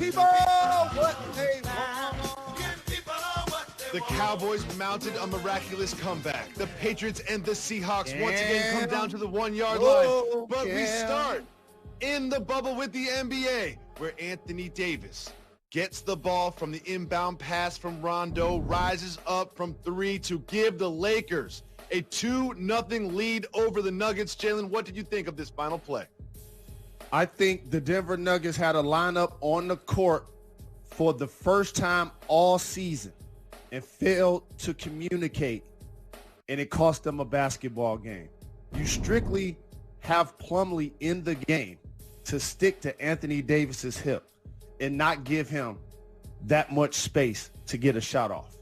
People what they want. The Cowboys mounted a miraculous comeback. The Patriots and the Seahawks once again come down to the 1-yard line. But we start in the bubble with the NBA, where Anthony Davis gets the ball from the inbound pass from Rondo, rises up from three to give the Lakers a 2-0 lead over the Nuggets. Jalen, what did you think of this final play? I think the Denver Nuggets had a lineup on the court for the first time all season and failed to communicate, and it cost them a basketball game. You strictly have Plumlee in the game to stick to Anthony Davis's hip and not give him that much space to get a shot off.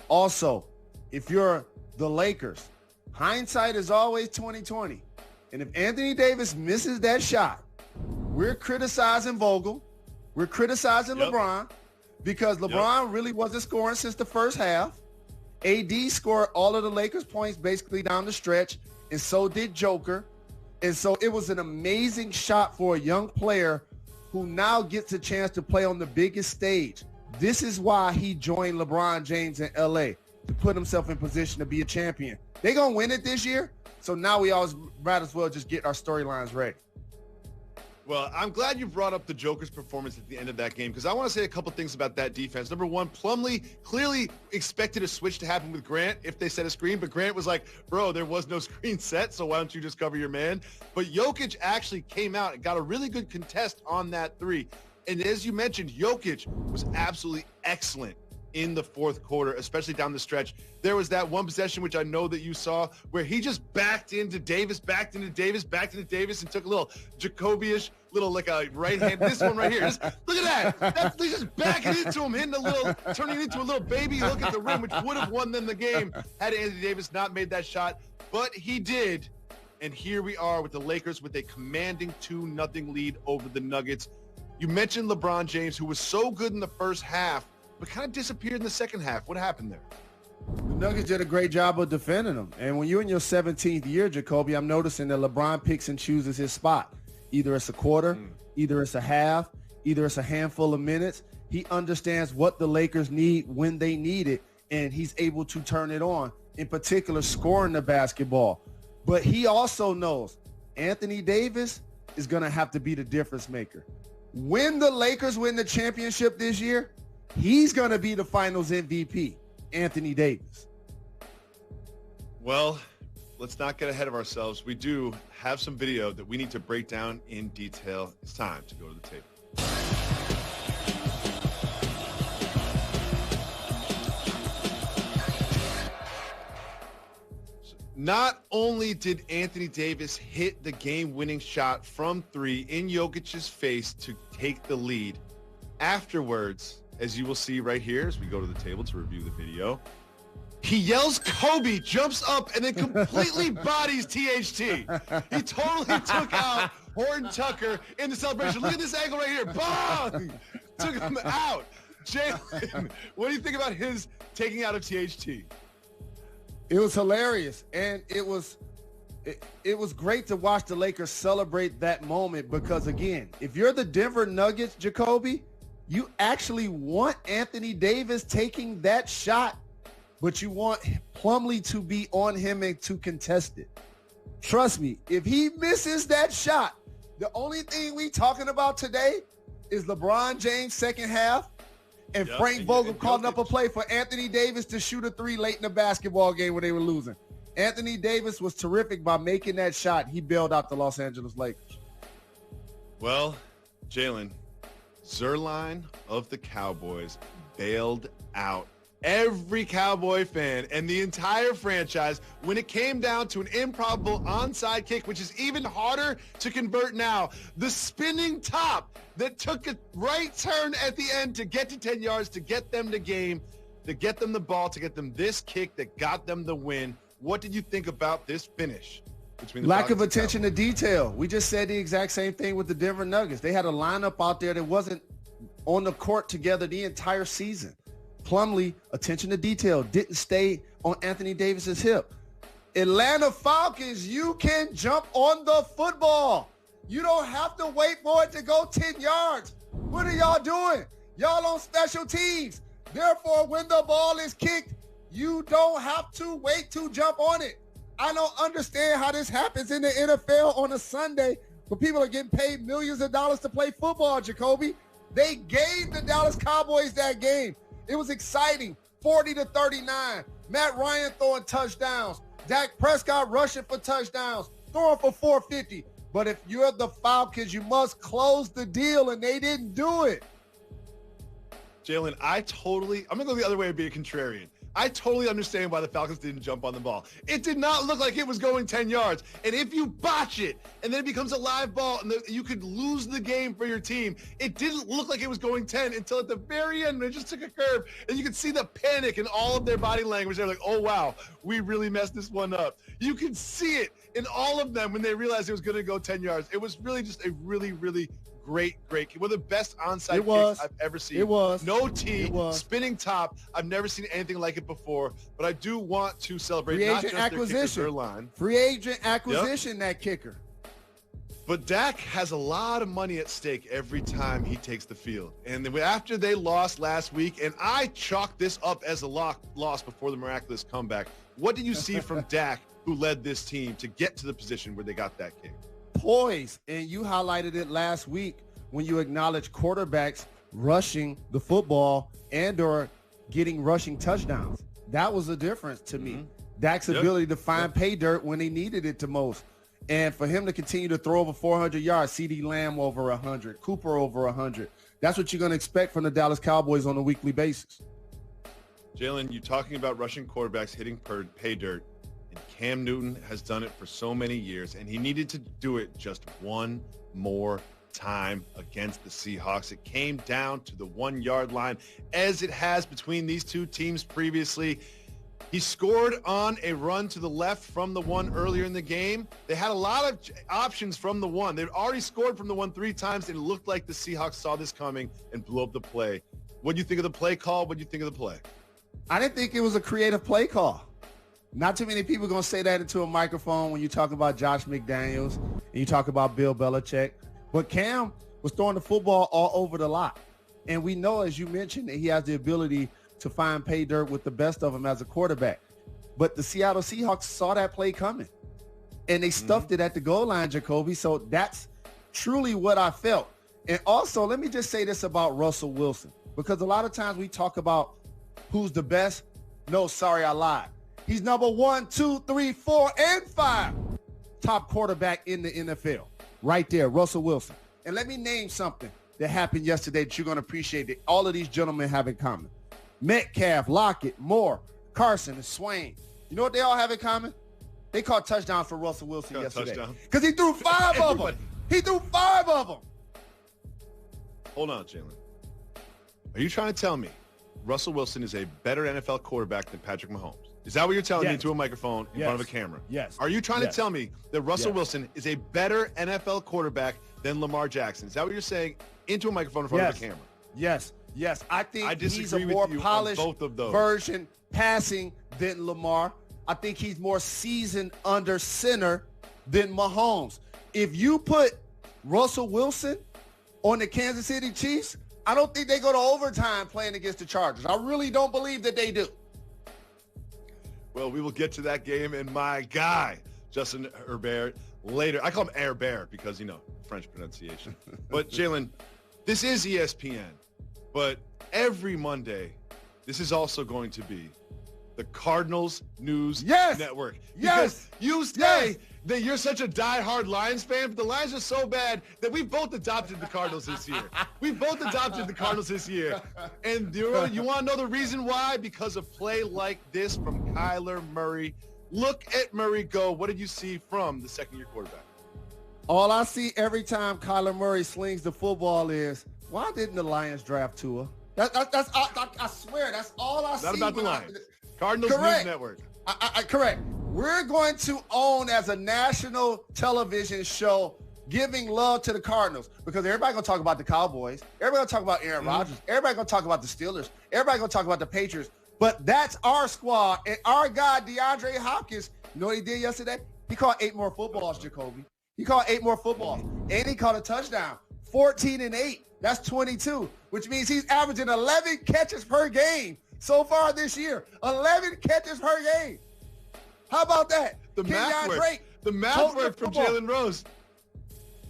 Also, if you're the Lakers, hindsight is always 20/20. And if Anthony Davis misses that shot, we're criticizing Vogel. We're criticizing LeBron because LeBron really wasn't scoring since the first half. AD scored all of the Lakers' points basically down the stretch, and so did Joker. And so it was an amazing shot for a young player who now gets a chance to play on the biggest stage. This is why he joined LeBron James in LA, to put himself in position to be a champion. They're going to win it this year, so now we always might as well just get our storylines ready. Well, I'm glad you brought up the Joker's performance at the end of that game because I want to say a couple things about that defense. Number one, Plumlee clearly expected a switch to happen with Grant if they set a screen, but Grant was like, bro, there was no screen set, so why don't you just cover your man? But Jokic actually came out and got a really good contest on that three. And as you mentioned, Jokic was absolutely excellent in the fourth quarter, especially down the stretch. There was that one possession, which I know that you saw, where he just backed into Davis, and took a little Jacoby-ish, little like a right hand. This one right here. Just look at that. He's just backing into him, turning into a little baby look at the rim, which would have won them the game had Anthony Davis not made that shot. But he did. And here we are with the Lakers with a commanding 2-0 lead over the Nuggets. You mentioned LeBron James, who was so good in the first half, but kind of disappeared in the second half. What happened there? The Nuggets did a great job of defending them. And when you're in your 17th year, Jacoby, I'm noticing that LeBron picks and chooses his spot. Either it's a quarter, either it's a half, either it's a handful of minutes. He understands what the Lakers need when they need it, and he's able to turn it on, in particular scoring the basketball. But he also knows Anthony Davis is going to have to be the difference maker. When the Lakers win the championship this year, he's going to be the finals MVP, Anthony Davis. Well, let's not get ahead of ourselves. We do have some video that we need to break down in detail. It's time to go to the table. Not only did Anthony Davis hit the game-winning shot from three in Jokic's face to take the lead, afterwards, as you will see right here as we go to the table to review the video, he yells Kobe, jumps up, and then completely bodies THT. He totally took out Horton Tucker in the celebration. Look at this angle right here. Bang! Took him out. Jalen, what do you think about his taking out of THT? It was hilarious, and it was great to watch the Lakers celebrate that moment because, again, if you're the Denver Nuggets, Jacoby, you actually want Anthony Davis taking that shot, but you want Plumlee to be on him and to contest it. Trust me, if he misses that shot, the only thing we talking about today is LeBron James second half and Frank Vogel calling up a play for Anthony Davis to shoot a three late in the basketball game when they were losing. Anthony Davis was terrific by making that shot. He bailed out the Los Angeles Lakers. Well, Jalen, Zerline of the Cowboys bailed out every Cowboy fan and the entire franchise when it came down to an improbable onside kick, which is even harder to convert now. The spinning top that took a right turn at the end to get to 10 yards, to get them the game, to get them the ball, to get them this kick that got them the win. What did you think about this finish? Between the lack of attention to detail. We just said the exact same thing with the Denver Nuggets. They had a lineup out there that wasn't on the court together the entire season. Plumlee, attention to detail, didn't stay on Anthony Davis's hip. Atlanta Falcons, you can jump on the football. You don't have to wait for it to go 10 yards. What are y'all doing? Y'all on special teams. Therefore, when the ball is kicked, you don't have to wait to jump on it. I don't understand how this happens in the NFL on a Sunday, but people are getting paid millions of dollars to play football, Jacoby. They gave the Dallas Cowboys that game. It was exciting, 40-39. Matt Ryan throwing touchdowns. Dak Prescott rushing for touchdowns, throwing for 450. But if you're the Falcons, you must close the deal, and they didn't do it. Jalen, I'm going to go the other way and be a contrarian. I totally understand why the Falcons didn't jump on the ball. It did not look like it was going 10 yards. And if you botch it and then it becomes a live ball and you could lose the game for your team, it didn't look like it was going 10 until at the very end it just took a curve. And you could see the panic in all of their body language. They're like, oh, wow, we really messed this one up. You could see it in all of them when they realized it was going to go 10 yards. It was really just a really, really great. One of the best onside kicks I've ever seen. It was. No tee, spinning top. I've never seen anything like it before. But I do want to celebrate free not agent just acquisition. their line. Free agent acquisition, that kicker. But Dak has a lot of money at stake every time he takes the field. And then after they lost last week, and I chalked this up as a loss before the miraculous comeback, what did you see from Dak, who led this team to get to the position where they got that kick? Poise, and you highlighted it last week when you acknowledged quarterbacks rushing the football and or getting rushing touchdowns. That was the difference to me. Dak's ability to find pay dirt when he needed it the most. And for him to continue to throw over 400 yards, CeeDee Lamb over 100, Cooper over 100, that's what you're going to expect from the Dallas Cowboys on a weekly basis. Jalen, you're talking about rushing quarterbacks hitting pay dirt. And Cam Newton has done it for so many years, and he needed to do it just one more time against the Seahawks. It came down to the 1 yard line, as it has between these two teams previously. He scored on a run to the left from the one earlier in the game. They had a lot of options from the one. They'd already scored from the one 3 times, and it looked like the Seahawks saw this coming and blew up the play. What do you think of the play call? What do you think of the play? I didn't think it was a creative play call. Not too many people are going to say that into a microphone when you talk about Josh McDaniels and you talk about Bill Belichick. But Cam was throwing the football all over the lot. And we know, as you mentioned, that he has the ability to find pay dirt with the best of them as a quarterback. But the Seattle Seahawks saw that play coming. And they stuffed it at the goal line, Jacoby. So that's truly what I felt. And also, let me just say this about Russell Wilson. Because a lot of times we talk about who's the best. No, sorry, I lied. He's number 1, 2, 3, 4, and 5 top quarterback in the NFL. Right there, Russell Wilson. And let me name something that happened yesterday that you're going to appreciate that all of these gentlemen have in common. Metcalf, Lockett, Moore, Carson, and Swain. You know what they all have in common? They caught touchdowns for Russell Wilson yesterday. Because he threw 5 of them. He threw 5 of them. Hold on, Jalen. Are you trying to tell me Russell Wilson is a better NFL quarterback than Patrick Mahomes? Is that what you're telling me into a microphone in front of a camera? Yes. Are you trying to tell me that Russell Wilson is a better NFL quarterback than Lamar Jackson? Is that what you're saying into a microphone in front of a camera? Yes. I think he's a more polished version passing than Lamar. I think he's more seasoned under center than Mahomes. If you put Russell Wilson on the Kansas City Chiefs, I don't think they go to overtime playing against the Chargers. I really don't believe that they do. Well, we will get to that game and my guy, Justin Herbert, later. I call him Herbert because, French pronunciation. But, Jalen, this is ESPN. But every Monday, this is also going to be the Cardinals News Network. Because you say that you're such a diehard Lions fan, but the Lions are so bad that we both adopted the Cardinals this year. And you want to know the reason why? Because of play like this from Kyler Murray. Look at Murray go. What did you see from the second-year quarterback? All I see every time Kyler Murray slings the football is, why didn't the Lions draft Tua? I swear, that's all I see. Not about the Lions. Cardinals News Network. Correct. We're going to own, as a national television show, giving love to the Cardinals, because everybody going to talk about the Cowboys. Everybody going to talk about Aaron Rodgers. Everybody going to talk about the Steelers. Everybody going to talk about the Patriots. But that's our squad. And our guy, DeAndre Hopkins, you know what he did yesterday? He caught 8 more footballs, Jacoby. He caught 8 more footballs. And he caught a touchdown. 14-8. That's 22, which means he's averaging 11 catches per game so far this year. 11 catches per game. How about that? The math work. The math work from Jalen Rose.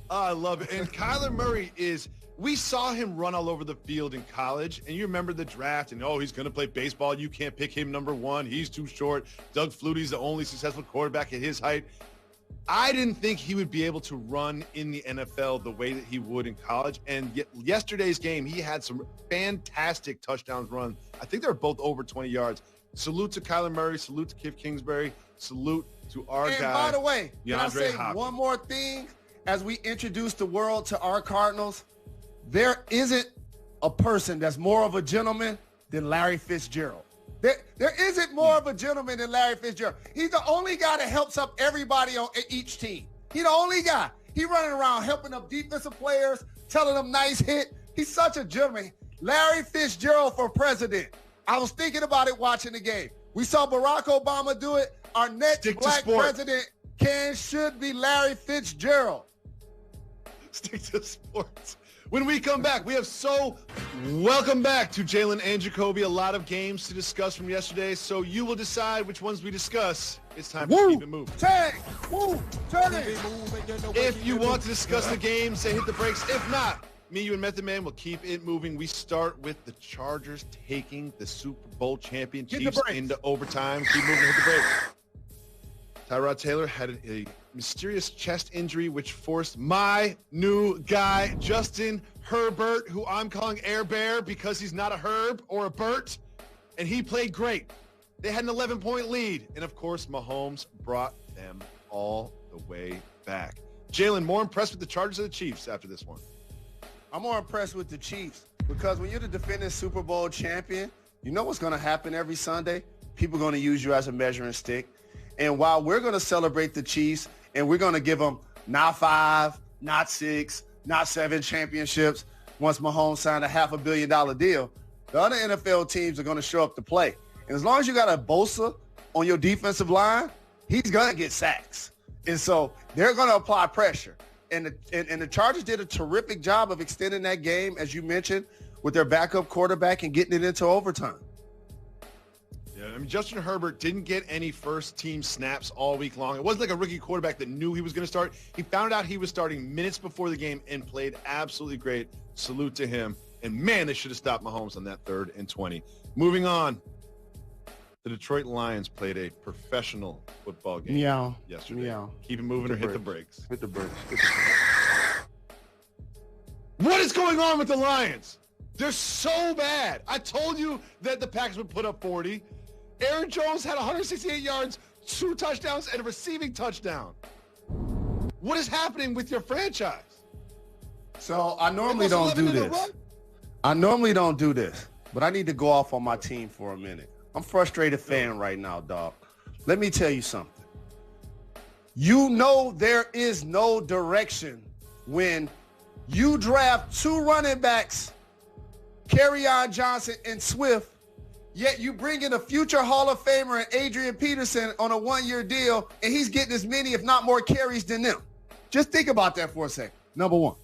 Oh, I love it. And Kyler Murray we saw him run all over the field in college, and you remember the draft, and he's going to play baseball. You can't pick him number one. He's too short. Doug Flutie's the only successful quarterback at his height. I didn't think he would be able to run in the NFL the way that he would in college. And yesterday's game, he had some fantastic touchdowns run. I think they were both over 20 yards. Salute to Kyler Murray. Salute to Cliff Kingsbury. Salute to our guy. And by the way, can I say Hopkins. one more thing as we introduce the world to our Cardinals? There isn't a person that's more of a gentleman than Larry Fitzgerald. There isn't more of a gentleman than Larry Fitzgerald. He's the only guy that helps up everybody on each team. He's the only guy. He running around helping up defensive players, telling them nice hit. He's such a gentleman. Larry Fitzgerald for president. I was thinking about it watching the game. We saw Barack Obama do it. Our next black president should be Larry Fitzgerald. Stick to sports. When we come back, welcome back to Jalen and Jacoby. A lot of games to discuss from yesterday, so you will decide which ones we discuss. It's time to keep it moving. Turn it. If you want to discuss the game, say hit the brakes. If not, me, you, and Method Man will keep it moving. We start with the Chargers taking the Super Bowl champion Chiefs into overtime. Keep moving, hit the brakes. Tyrod Taylor had a mysterious chest injury, which forced my new guy, Justin Herbert, who I'm calling Air Bear because he's not a Herb or a Bert, and he played great. They had an 11-point lead, and of course, Mahomes brought them all the way back. Jalen, more impressed with the Chargers or the Chiefs after this one? I'm more impressed with the Chiefs because when you're the defending Super Bowl champion, you know what's going to happen every Sunday? People are going to use you as a measuring stick. And while we're going to celebrate the Chiefs and we're going to give them not 5, not 6, not 7 championships once Mahomes signed a $500 million deal, the other NFL teams are going to show up to play. And as long as you got a Bosa on your defensive line, he's going to get sacks. And so they're going to apply pressure. And the Chargers did a terrific job of extending that game, as you mentioned, with their backup quarterback and getting it into overtime. Yeah, I mean, Justin Herbert didn't get any first-team snaps all week long. It wasn't like a rookie quarterback that knew he was going to start. He found out he was starting minutes before the game and played absolutely great. Salute to him. And, man, they should have stopped Mahomes on that 3rd and 20. Moving on, the Detroit Lions played a professional football game yesterday. Meow. Keep it moving or hit the brakes. Hit the brakes. What is going on with the Lions? They're so bad. I told you that the Packers would put up 40. Aaron Jones had 168 yards, 2 touchdowns, and a receiving touchdown. What is happening with your franchise? So I normally don't do this. But I need to go off on my team for a minute. I'm a frustrated fan right now, dog. Let me tell you something. You know there is no direction when you draft 2 running backs, Kerryon Johnson and Swift, yet you bring in a future Hall of Famer and Adrian Peterson on a 1-year deal, and he's getting as many, if not more, carries than them. Just think about that for a second. Number 1.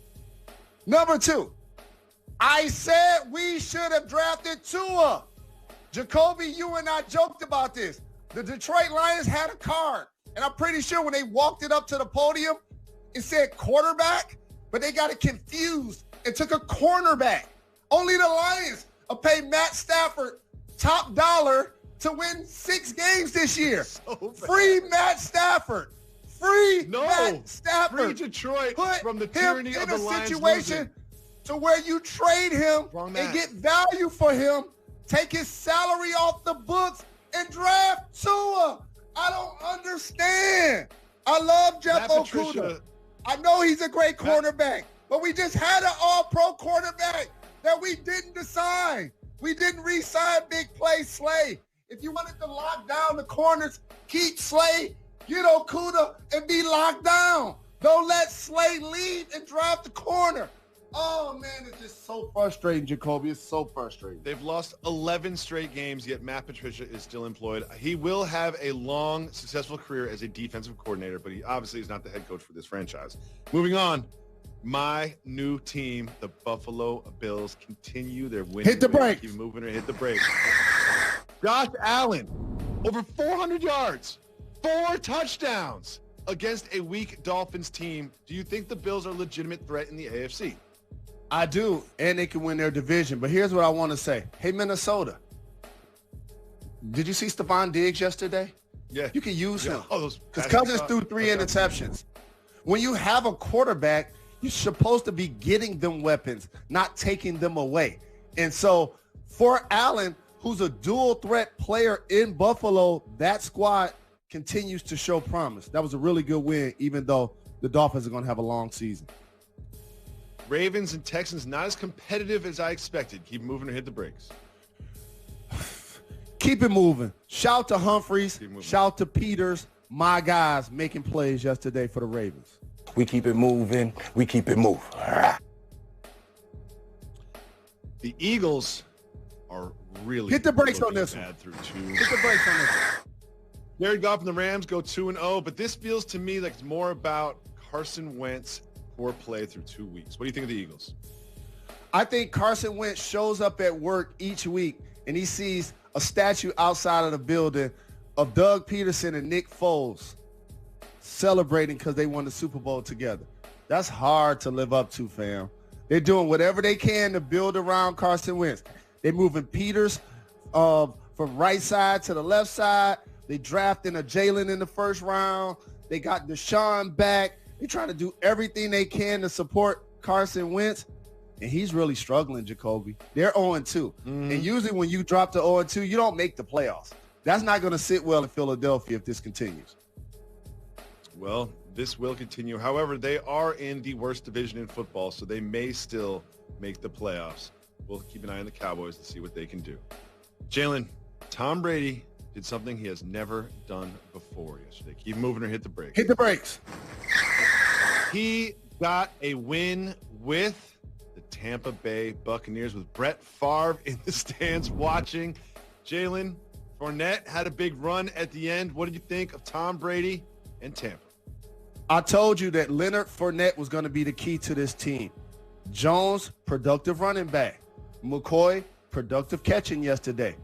Number 2, I said we should have drafted Tua. Jacoby, you and I joked about this. The Detroit Lions had a card, and I'm pretty sure when they walked it up to the podium, it said quarterback, but they got it confused and took a cornerback. Only the Lions will pay Matt Stafford top dollar to win 6 games this year. So free Matt Stafford. Matt Stafford. Free Detroit from the tyranny of the Lions. In a situation to where you trade him and get value for him, take his salary off the books, and draft Tua. I don't understand. I love Jeff Okuda. I know he's a great cornerback, but we just had an all-pro quarterback that we didn't decide. We didn't re-sign Big Play Slay. If you wanted to lock down the corners, keep Slay, get Okuda, and be locked down. Don't let Slay leave and draft the corner. Oh, man, it's just so frustrating, Jacoby. It's so frustrating. They've lost 11 straight games, yet Matt Patricia is still employed. He will have a long, successful career as a defensive coordinator, but he obviously is not the head coach for this franchise. Moving on, My new team, the Buffalo Bills, continue their winning. Hit the brakes. Keep moving or hit the brakes. Josh Allen, over 400 yards, 4 touchdowns against a weak Dolphins team. Do you think the Bills are a legitimate threat in the AFC? I do, and they can win their division. But here's what I want to say. Hey, Minnesota, did you see Stephon Diggs yesterday? Yeah. You can use him. Because Cousins threw 3 interceptions. When you have a quarterback, you're supposed to be getting them weapons, not taking them away. And so for Allen, who's a dual threat player in Buffalo, that squad continues to show promise. That was a really good win, even though the Dolphins are going to have a long season. Ravens and Texans not as competitive as I expected. Keep moving or hit the brakes. Keep it moving. Shout to Humphreys. Shout to Peters. My guys making plays yesterday for the Ravens. We keep it moving. We keep it moving. The Eagles are really hit the brakes on this one. Hit the brakes on this one. Jared Goff and the Rams go 2-0, but this feels to me like it's more about Carson Wentz poor play through 2 weeks. What do you think of the Eagles? I think Carson Wentz shows up at work each week and he sees a statue outside of the building of Doug Peterson and Nick Foles celebrating because they won the Super Bowl together. That's hard to live up to, fam. They're doing whatever they can to build around Carson Wentz. They're moving Peters from right side to the left side. They drafting a Jalen in the first round. They got Deshaun back. They're trying to do everything they can to support Carson Wentz, and he's really struggling, Jacoby. They're 0-2. And usually when you drop to 0-2, you don't make the playoffs. That's not going to sit well in Philadelphia if this continues. Well, this will continue. However, they are in the worst division in football, so they may still make the playoffs. We'll keep an eye on the Cowboys to see what they can do. Jalen, Tom Brady did something he has never done before yesterday. Keep moving or hit the brakes. Hit the brakes. He got a win with the Tampa Bay Buccaneers with Brett Favre in the stands watching. Jalen, Fournette had a big run at the end. What did you think of Tom Brady and Tampa? I told you that Leonard Fournette was going to be the key to this team. Jones, productive running back. McCoy, productive catching yesterday.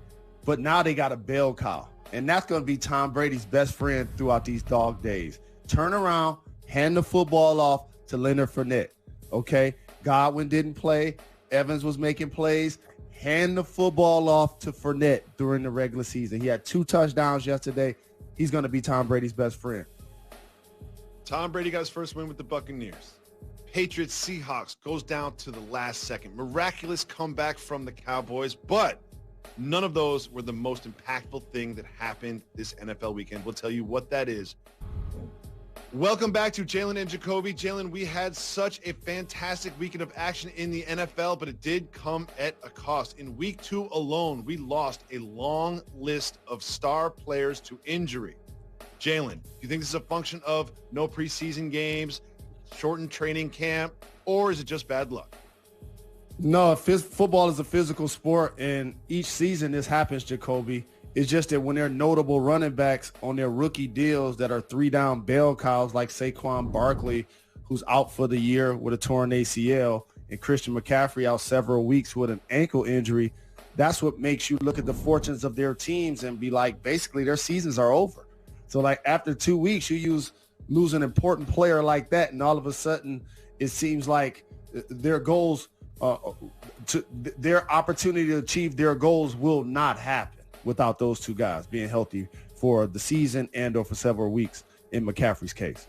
But now they got a bell cow. And that's going to be Tom Brady's best friend throughout these dog days. Turn around, hand the football off to Leonard Fournette. Okay? Godwin didn't play. Evans was making plays. Hand the football off to Fournette during the regular season. He had 2 touchdowns yesterday. He's going to be Tom Brady's best friend. Tom Brady got his first win with the Buccaneers. Patriots, Seahawks goes down to the last second. Miraculous comeback from the Cowboys, but none of those were the most impactful thing that happened this NFL weekend. We'll tell you what that is. Welcome back to Jalen and Jacoby. Jalen, we had such a fantastic weekend of action in the NFL, but it did come at a cost. In week 2 alone, we lost a long list of star players to injury. Jalen, do you think this is a function of no preseason games, shortened training camp, or is it just bad luck? No, football is a physical sport, and each season this happens, Jacoby. It's just that when they're notable running backs on their rookie deals that are 3-down bell cows like Saquon Barkley, who's out for the year with a torn ACL, and Christian McCaffrey out several weeks with an ankle injury, that's what makes you look at the fortunes of their teams and be like, basically their seasons are over. So like after 2 weeks, you lose an important player like that, and all of a sudden it seems like their goals, their opportunity to achieve their goals will not happen without those 2 guys being healthy for the season and or for several weeks in McCaffrey's case.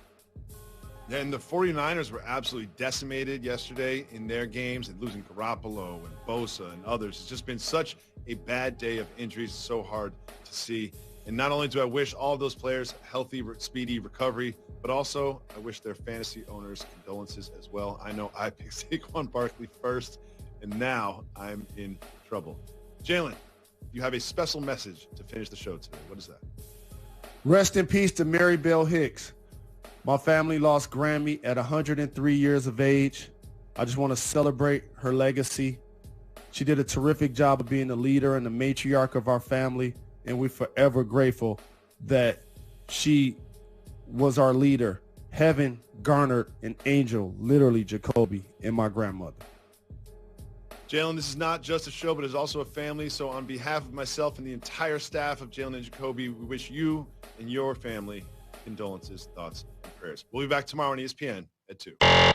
And the 49ers were absolutely decimated yesterday in their games, and losing Garoppolo and Bosa and others. It's just been such a bad day of injuries. So hard to see. And not only do I wish all of those players healthy, speedy recovery, but also I wish their fantasy owners condolences as well. I know I picked Saquon Barkley first, and now I'm in trouble. Jalen, you have a special message to finish the show today. What is that? Rest in peace to Mary Bell Hicks. My family lost Grammy at 103 years of age. I just want to celebrate her legacy. She did a terrific job of being the leader and the matriarch of our family, and we're forever grateful that she was our leader heaven garnered an angel, literally Jacoby, and my grandmother. Jalen, this is not just a show, but it's also a family. So on behalf of myself and the entire staff of Jalen and Jacoby, we wish you and your family condolences, thoughts, and prayers. We'll be back tomorrow on ESPN at 2.